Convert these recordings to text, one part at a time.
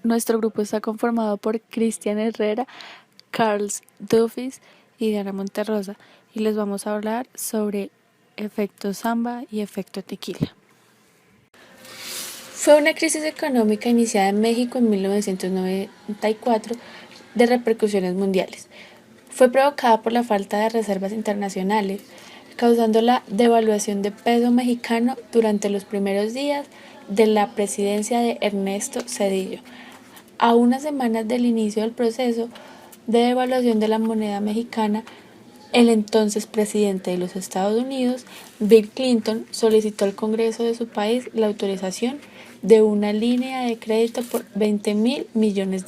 Nuestro grupo está conformado por Cristian Herrera, Carls Dufis y Diana Monterrosa y les vamos a hablar sobre efecto samba y efecto tequila. Fue una crisis económica iniciada en México en 1994 de repercusiones mundiales. Fue provocada por la falta de reservas internacionales, causando la devaluación del peso mexicano durante los primeros días de la presidencia de Ernesto Zedillo. A unas semanas del inicio del proceso de devaluación de la moneda mexicana, el entonces presidente de los Estados Unidos, Bill Clinton, solicitó al Congreso de su país la autorización de una línea de crédito por $20,000 millones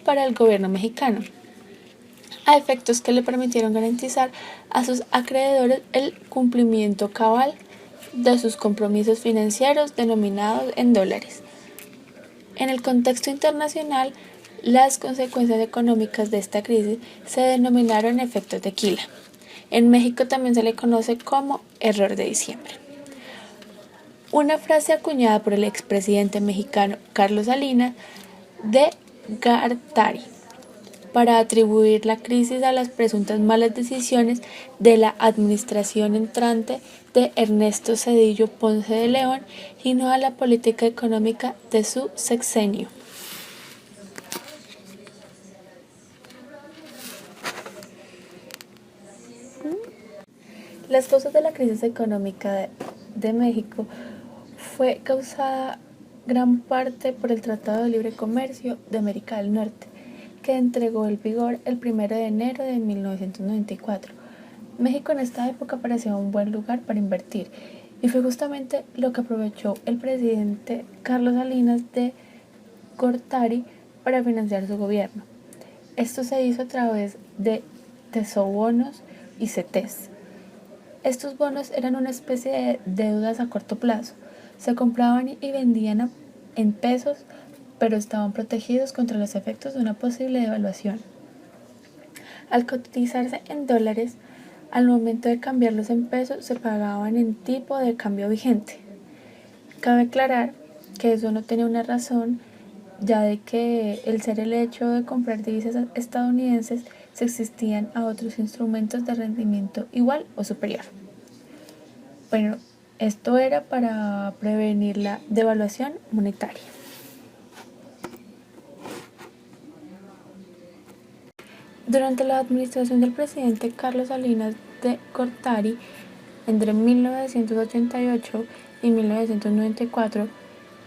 para el gobierno mexicano, a efectos que le permitieron garantizar a sus acreedores el cumplimiento cabal de sus compromisos financieros denominados en dólares. En el contexto internacional, las consecuencias económicas de esta crisis se denominaron efecto tequila. En México también se le conoce como error de diciembre. Una frase acuñada por el expresidente mexicano Carlos Salinas de Gortari para atribuir la crisis a las presuntas malas decisiones de la administración entrante de Ernesto Zedillo Ponce de León y no a la política económica de su sexenio. Las causas de la crisis económica de México fue causada gran parte por el Tratado de Libre Comercio de América del Norte, que entregó el vigor el 1 de enero de 1994. México en esta época parecía un buen lugar para invertir y fue justamente lo que aprovechó el presidente Carlos Salinas de Gortari para financiar su gobierno. Esto se hizo a través de tesobonos y CETES. Estos bonos eran una especie de deudas a corto plazo. Se compraban y vendían en pesos, pero estaban protegidos contra los efectos de una posible devaluación. Al cotizarse en dólares, al momento de cambiarlos en pesos se pagaban en tipo de cambio vigente. Cabe aclarar que eso no tenía una razón, ya de que el hecho de comprar divisas estadounidenses se existían a otros instrumentos de rendimiento igual o superior. Bueno, esto era para prevenir la devaluación monetaria. Durante la administración del presidente Carlos Salinas de Gortari, entre 1988 y 1994,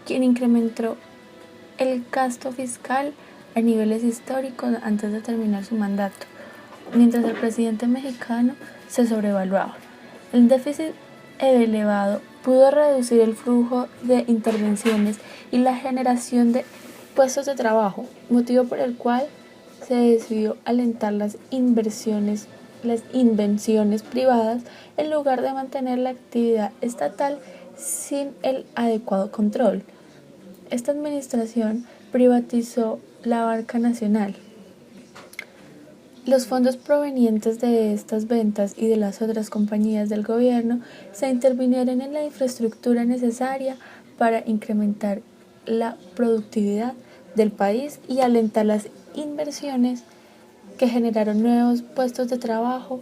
quien incrementó el gasto fiscal a niveles históricos antes de terminar su mandato, mientras el presidente mexicano se sobrevaluaba. El déficit elevado pudo reducir el flujo de intervenciones y la generación de puestos de trabajo, motivo por el cual se decidió alentar las invenciones privadas en lugar de mantener la actividad estatal sin el adecuado control. Esta administración privatizó la banca nacional. Los fondos provenientes de estas ventas y de las otras compañías del gobierno se intervinieron en la infraestructura necesaria para incrementar la productividad del país y alentar las inversiones que generaron nuevos puestos de trabajo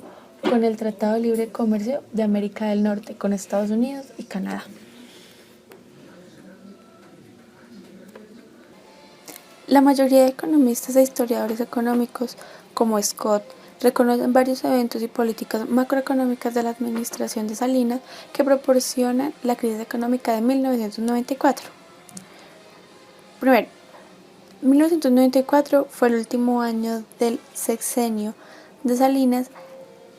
con el Tratado de Libre Comercio de América del Norte con Estados Unidos y Canadá. La mayoría de economistas e historiadores económicos, como Scott, reconocen varios eventos y políticas macroeconómicas de la administración de Salinas que proporcionan la crisis económica de 1994. Primero, 1994 fue el último año del sexenio de Salinas,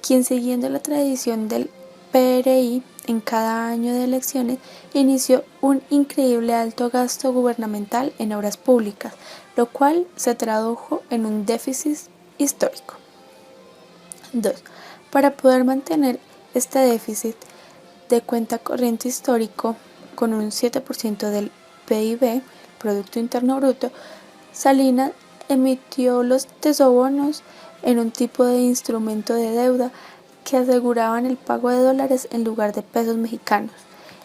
quien, siguiendo la tradición del PRI en cada año de elecciones, inició un increíble alto gasto gubernamental en obras públicas, lo cual se tradujo en un déficit histórico. 2. Para poder mantener este déficit de cuenta corriente histórico con un 7% del PIB, Producto Interno Bruto, Salinas emitió los tesobonos en un tipo de instrumento de deuda que aseguraban el pago de dólares en lugar de pesos mexicanos.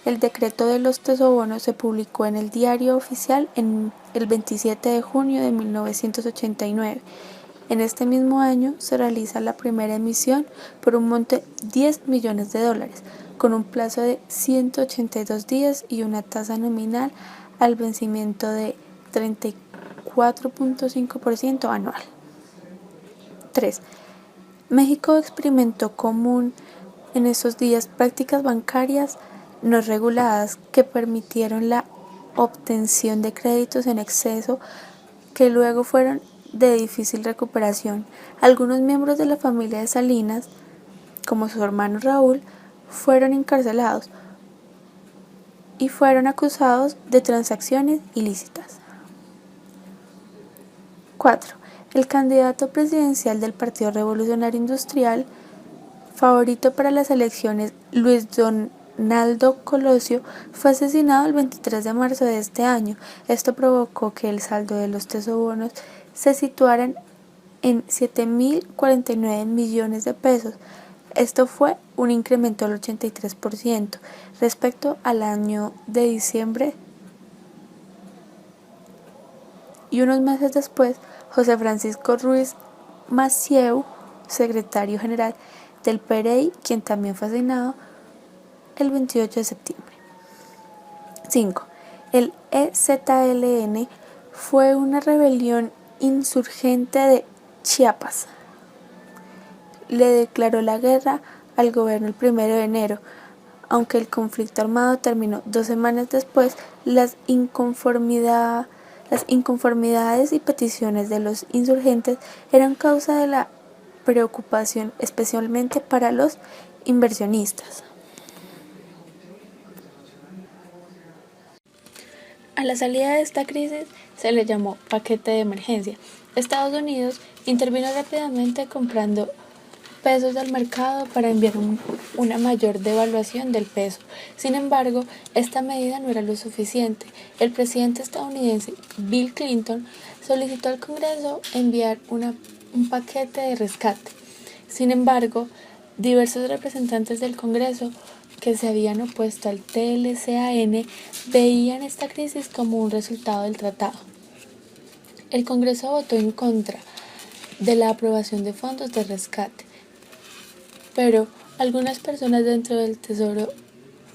El decreto de los tesobonos se publicó en el Diario Oficial el 27 de junio de 1989. En este mismo año se realiza la primera emisión por un monto de $10 millones, con un plazo de 182 días y una tasa nominal al vencimiento de 34.5% anual. 3. México experimentó común en esos días prácticas bancarias no reguladas que permitieron la obtención de créditos en exceso que luego fueron de difícil recuperación. Algunos miembros de la familia de Salinas, como su hermano Raúl, fueron encarcelados y fueron acusados de transacciones ilícitas. 4. El candidato presidencial del Partido Revolucionario Industrial, favorito para las elecciones, Luis Donaldo Colosio, fue asesinado el 23 de marzo de este año. Esto provocó que el saldo de los tesobonos se situara en 7.049 millones de pesos. Esto fue un incremento del 83% respecto al año de diciembre. Y unos meses después, José Francisco Ruiz Massieu, secretario general del PRI, quien también fue asesinado el 28 de septiembre. 5. El EZLN fue una rebelión insurgente de Chiapas. Le declaró la guerra al gobierno el 1 de enero. Aunque el conflicto armado terminó 2 semanas después, las inconformidades y peticiones de los insurgentes eran causa de la preocupación, especialmente para los inversionistas. A la salida de esta crisis se le llamó paquete de emergencia. Estados Unidos intervino rápidamente comprando pesos del mercado para enviar una mayor devaluación del peso. Sin embargo, esta medida no era lo suficiente. El presidente estadounidense Bill Clinton solicitó al Congreso enviar un paquete de rescate. Sin embargo, diversos representantes del Congreso que se habían opuesto al TLCAN veían esta crisis como un resultado del tratado. El Congreso votó en contra de la aprobación de fondos de rescate, pero algunas personas dentro del Tesoro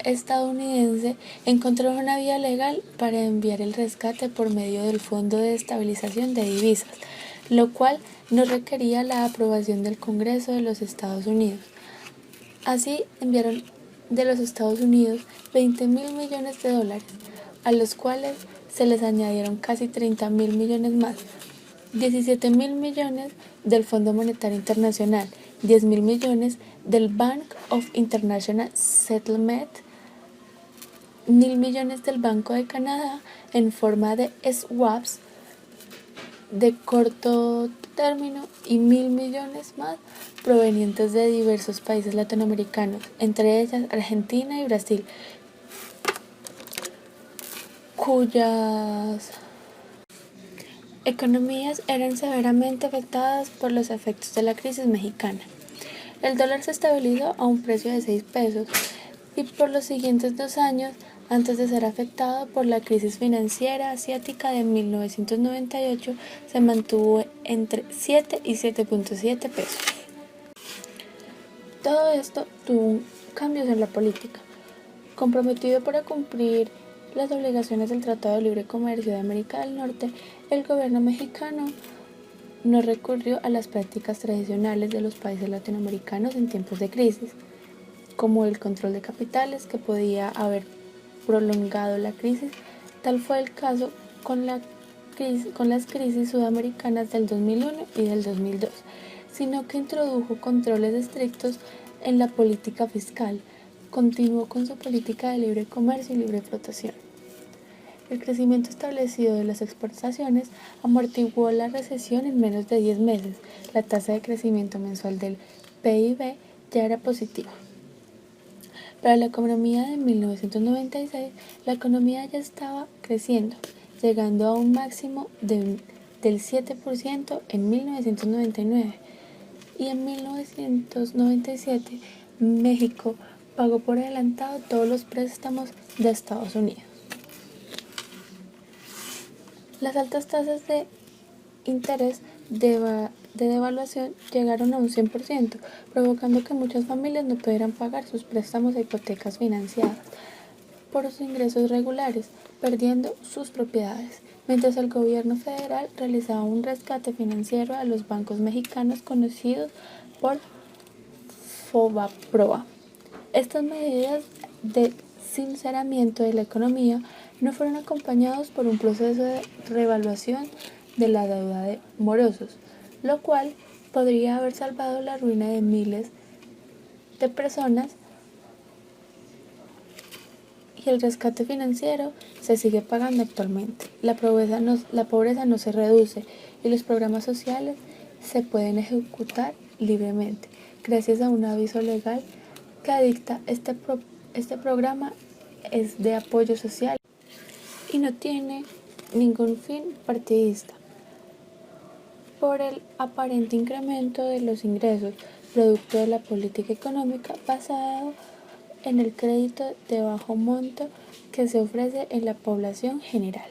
estadounidense encontraron una vía legal para enviar el rescate por medio del Fondo de Estabilización de Divisas, lo cual no requería la aprobación del Congreso de los Estados Unidos. Así enviaron de los Estados Unidos $20.000 millones, a los cuales se les añadieron casi $30.000 millones más, $17.000 millones del Fondo Monetario Internacional, $10.000 millones del Bank of International Settlement, $1.000 millones del Banco de Canadá en forma de swaps de corto término y $1.000 millones más provenientes de diversos países latinoamericanos, entre ellas Argentina y Brasil, cuyas economías eran severamente afectadas por los efectos de la crisis mexicana. El dólar se estabilizó a un precio de 6 pesos y por los siguientes 2 años, antes de ser afectado por la crisis financiera asiática de 1998, se mantuvo entre 7 y 7.7 pesos. Todo esto tuvo cambios en la política. Comprometido para cumplir las obligaciones del Tratado de Libre Comercio de América del Norte, el gobierno mexicano no recurrió a las prácticas tradicionales de los países latinoamericanos en tiempos de crisis, como el control de capitales que podía haber prolongado la crisis. Tal fue el caso con las crisis sudamericanas del 2001 y del 2002, sino que introdujo controles estrictos en la política fiscal, continuó con su política de libre comercio y libre flotación. El crecimiento establecido de las exportaciones amortiguó la recesión en menos de 10 meses. La tasa de crecimiento mensual del PIB ya era positiva. Para la economía de 1996, la economía ya estaba creciendo, llegando a un máximo del 7% en 1999. Y en 1997, México pagó por adelantado todos los préstamos de Estados Unidos. Las altas tasas de interés de devaluación llegaron a un 100%, provocando que muchas familias no pudieran pagar sus préstamos e hipotecas financiadas por sus ingresos regulares, perdiendo sus propiedades, mientras el gobierno federal realizaba un rescate financiero a los bancos mexicanos conocidos por Fobaproa. Estas medidas de sinceramiento de la economía no fueron acompañados por un proceso de revaluación de la deuda de morosos, lo cual podría haber salvado la ruina de miles de personas, y el rescate financiero se sigue pagando actualmente. La pobreza no se reduce y los programas sociales se pueden ejecutar libremente gracias a un aviso legal que dicta este programa es de apoyo social y no tiene ningún fin partidista. Por el aparente incremento de los ingresos producto de la política económica basado en el crédito de bajo monto que se ofrece en la población general.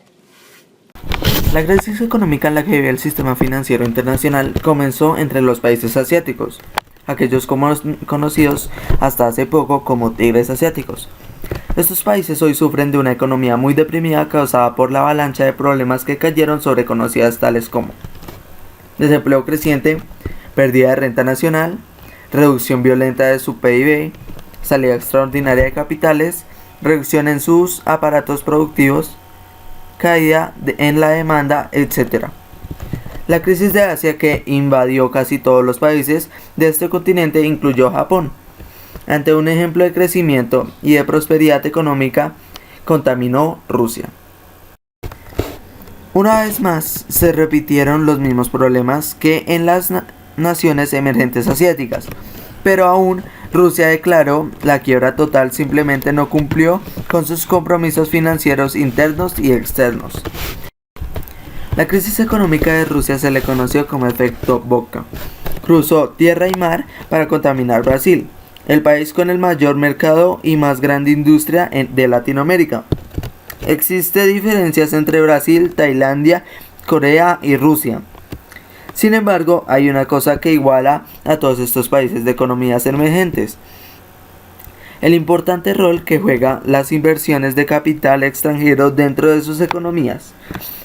La crisis económica en la que vive el sistema financiero internacional comenzó entre los países asiáticos, aquellos conocidos hasta hace poco como tigres asiáticos. Estos países hoy sufren de una economía muy deprimida causada por la avalancha de problemas que cayeron sobre conocidas tales como desempleo creciente, pérdida de renta nacional, reducción violenta de su PIB, salida extraordinaria de capitales, reducción en sus aparatos productivos, caída en la demanda, etc. La crisis de Asia que invadió casi todos los países de este continente incluyó Japón. Ante un ejemplo de crecimiento y de prosperidad económica, contaminó Rusia. Una vez más, se repitieron los mismos problemas que en las naciones emergentes asiáticas, pero aún Rusia declaró la quiebra total, simplemente no cumplió con sus compromisos financieros internos y externos. La crisis económica de Rusia se le conoció como efecto Boca. Cruzó tierra y mar para contaminar Brasil, el país con el mayor mercado y más grande industria de Latinoamérica. Existen diferencias entre Brasil, Tailandia, Corea y Rusia. Sin embargo, hay una cosa que iguala a todos estos países de economías emergentes: el importante rol que juegan las inversiones de capital extranjero dentro de sus economías.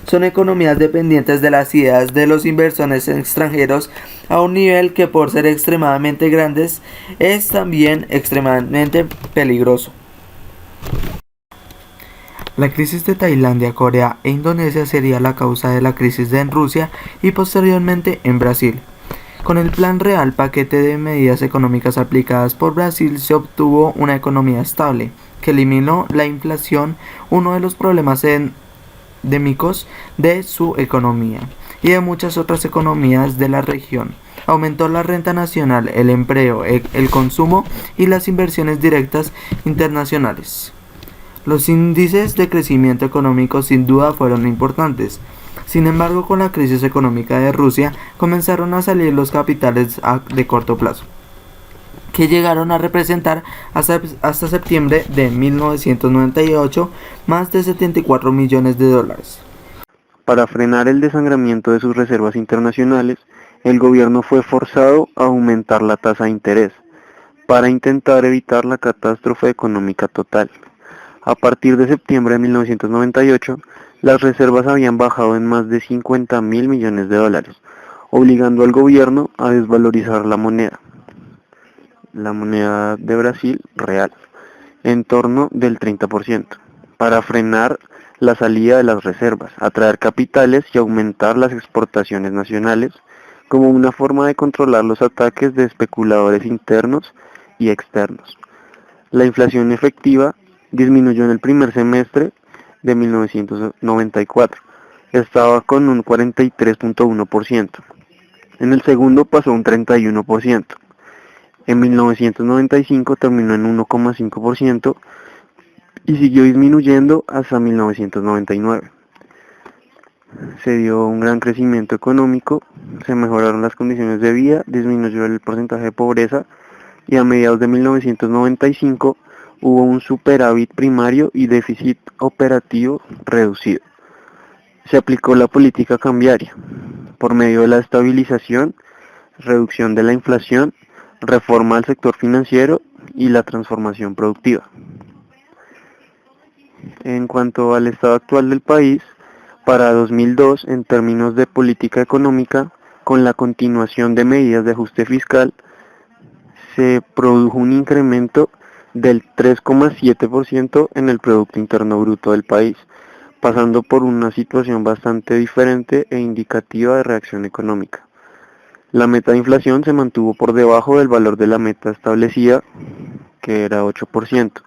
Son economías dependientes de las ideas de los inversores extranjeros a un nivel que, por ser extremadamente grandes, es también extremadamente peligroso. La crisis de Tailandia, Corea e Indonesia sería la causa de la crisis en Rusia y posteriormente en Brasil. Con el Plan Real, paquete de medidas económicas aplicadas por Brasil, se obtuvo una economía estable, que eliminó la inflación, uno de los problemas endémicos de su economía y de muchas otras economías de la región. Aumentó la renta nacional, el empleo, el consumo y las inversiones directas internacionales. Los índices de crecimiento económico sin duda fueron importantes. Sin embargo, con la crisis económica de Rusia comenzaron a salir los capitales de corto plazo, que llegaron a representar hasta septiembre de 1998 más de 74 millones de dólares. Para frenar el desangramiento de sus reservas internacionales, el gobierno fue forzado a aumentar la tasa de interés para intentar evitar la catástrofe económica total. A partir de septiembre de 1998, las reservas habían bajado en más de 50.000 millones de dólares, obligando al gobierno a desvalorizar la moneda de Brasil real, en torno del 30%, para frenar la salida de las reservas, atraer capitales y aumentar las exportaciones nacionales, como una forma de controlar los ataques de especuladores internos y externos. La inflación efectiva disminuyó en el primer semestre de 1994, estaba con un 43.1%, en el segundo pasó a un 31%, en 1995 terminó en 1,5% y siguió disminuyendo hasta 1999. Se dio un gran crecimiento económico, se mejoraron las condiciones de vida, disminuyó el porcentaje de pobreza y a mediados de 1995 hubo un superávit primario y déficit operativo reducido. Se aplicó la política cambiaria por medio de la estabilización, reducción de la inflación, reforma al sector financiero y la transformación productiva. En cuanto al estado actual del país, para 2002, en términos de política económica, con la continuación de medidas de ajuste fiscal, se produjo un incremento del 3,7% en el Producto Interno Bruto del país, pasando por una situación bastante diferente e indicativa de reacción económica. La meta de inflación se mantuvo por debajo del valor de la meta establecida, que era 8%.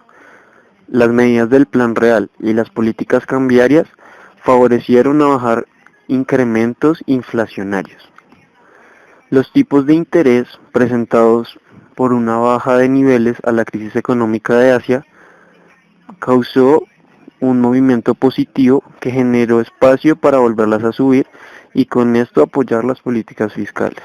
Las medidas del Plan Real y las políticas cambiarias favorecieron a bajar incrementos inflacionarios. Los tipos de interés presentados por una baja de niveles a la crisis económica de Asia causó un movimiento positivo que generó espacio para volverlas a subir y con esto apoyar las políticas fiscales.